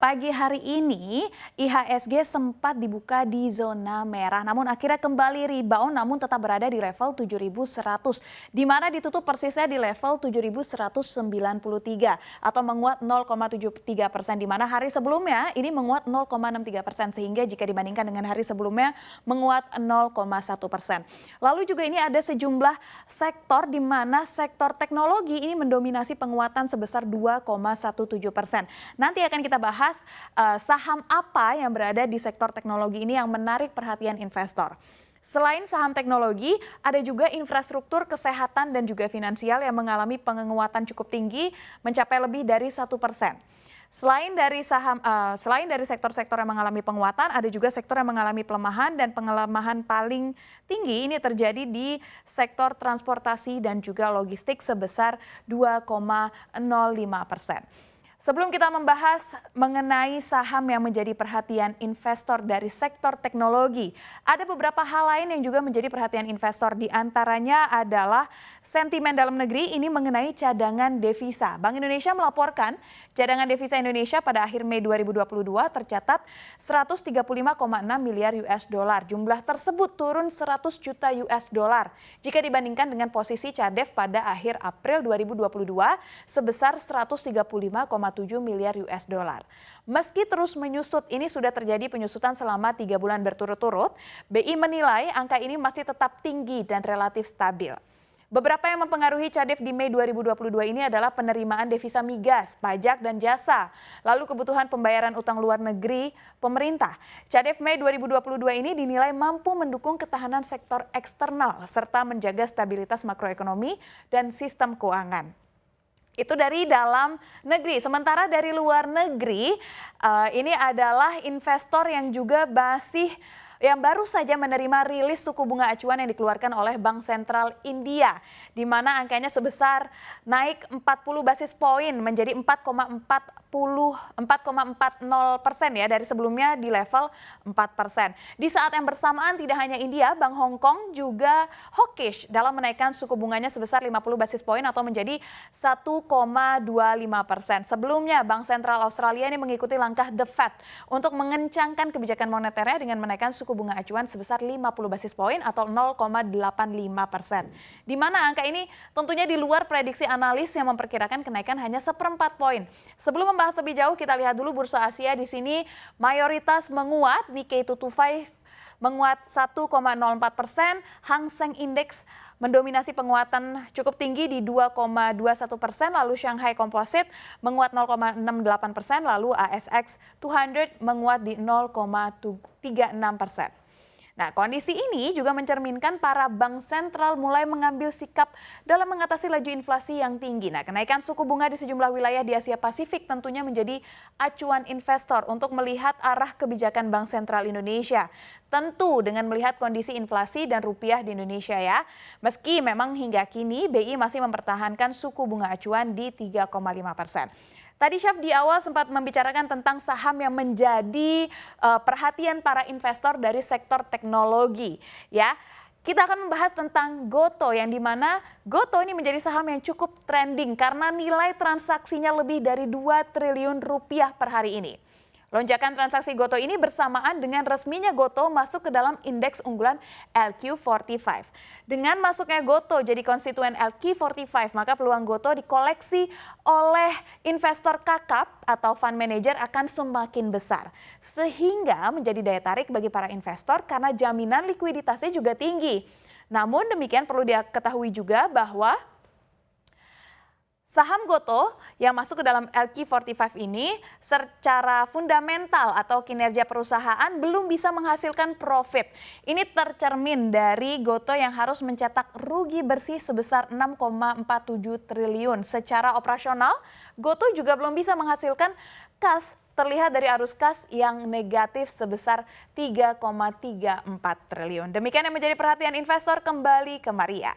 Pagi hari ini, IHSG sempat dibuka di zona merah, namun akhirnya kembali rebound namun tetap berada di level 7.100, di mana ditutup persisnya di level 7.193 atau menguat 0,73%, di mana hari sebelumnya ini menguat 0,63%, sehingga jika dibandingkan dengan hari sebelumnya menguat 0,1%. Lalu juga ini ada sejumlah sektor di mana sektor teknologi ini mendominasi penguatan sebesar 2,17%. Nanti akan kita bahas saham apa yang berada di sektor teknologi ini yang menarik perhatian investor. Selain saham teknologi, ada juga infrastruktur, kesehatan, dan juga finansial yang mengalami penguatan cukup tinggi mencapai lebih dari 1%. Selain dari sektor-sektor yang mengalami penguatan, ada juga sektor yang mengalami pelemahan, dan pelemahan paling tinggi ini terjadi di sektor transportasi dan juga logistik sebesar 2,05%. Sebelum kita membahas mengenai saham yang menjadi perhatian investor dari sektor teknologi, ada beberapa hal lain yang juga menjadi perhatian investor. Di antaranya adalah sentimen dalam negeri ini mengenai cadangan devisa. Bank Indonesia melaporkan cadangan devisa Indonesia pada akhir Mei 2022 tercatat 135,6 miliar US dollar. Jumlah tersebut turun 100 juta US dollar jika dibandingkan dengan posisi CADEV pada akhir April 2022 sebesar 135,7 miliar US dollar. Meski terus menyusut, ini sudah terjadi penyusutan selama 3 bulan berturut-turut, BI menilai angka ini masih tetap tinggi dan relatif stabil. Beberapa yang mempengaruhi CADEV di Mei 2022 ini adalah penerimaan devisa migas, pajak, dan jasa, lalu kebutuhan pembayaran utang luar negeri pemerintah. CADEV Mei 2022 ini dinilai mampu mendukung ketahanan sektor eksternal serta menjaga stabilitas makroekonomi dan sistem keuangan. Itu dari dalam negeri. Sementara dari luar negeri, ini adalah investor yang juga yang baru saja menerima rilis suku bunga acuan yang dikeluarkan oleh Bank Sentral India, di mana angkanya sebesar naik 40 basis poin menjadi 4,40% ya, dari sebelumnya di level 4%. Di saat yang bersamaan tidak hanya India, Bank Hong Kong juga hawkish dalam menaikkan suku bunganya sebesar 50 basis poin atau menjadi 1,25%. Sebelumnya Bank Sentral Australia ini mengikuti langkah The Fed untuk mengencangkan kebijakan moneternya dengan menaikkan suku bunga acuan sebesar 50 basis poin atau 0,85%. Di mana angka ini tentunya di luar prediksi analis yang memperkirakan kenaikan hanya 1/4 poin. Sebelum membahas lebih jauh, kita lihat dulu bursa Asia. Di sini mayoritas menguat, Nikkei 225 menguat 1,04%, Hang Seng Index mendominasi penguatan cukup tinggi di 2,21%, lalu Shanghai Composite menguat 0,68%, lalu ASX 200 menguat di 0,36%. Nah, kondisi ini juga mencerminkan para bank sentral mulai mengambil sikap dalam mengatasi laju inflasi yang tinggi. Nah, kenaikan suku bunga di sejumlah wilayah di Asia Pasifik tentunya menjadi acuan investor untuk melihat arah kebijakan Bank Sentral Indonesia. Tentu dengan melihat kondisi inflasi dan rupiah di Indonesia ya. Meski memang hingga kini BI masih mempertahankan suku bunga acuan di 3,5%. Tadi Chef di awal sempat membicarakan tentang saham yang menjadi perhatian para investor dari sektor teknologi ya. Kita akan membahas tentang Goto, yang dimana Goto ini menjadi saham yang cukup trending karena nilai transaksinya lebih dari 2 triliun rupiah per hari ini. Lonjakan transaksi Goto ini bersamaan dengan resminya Goto masuk ke dalam indeks unggulan LQ45. Dengan masuknya Goto jadi konstituen LQ45, maka peluang Goto dikoleksi oleh investor kakap atau fund manager akan semakin besar. Sehingga menjadi daya tarik bagi para investor karena jaminan likuiditasnya juga tinggi. Namun demikian perlu diketahui juga bahwa saham Goto yang masuk ke dalam LQ45 ini secara fundamental atau kinerja perusahaan belum bisa menghasilkan profit. Ini tercermin dari Goto yang harus mencetak rugi bersih sebesar 6,47 triliun. Secara operasional, Goto juga belum bisa menghasilkan kas, terlihat dari arus kas yang negatif sebesar 3,34 triliun. Demikian yang menjadi perhatian investor, kembali ke Maria.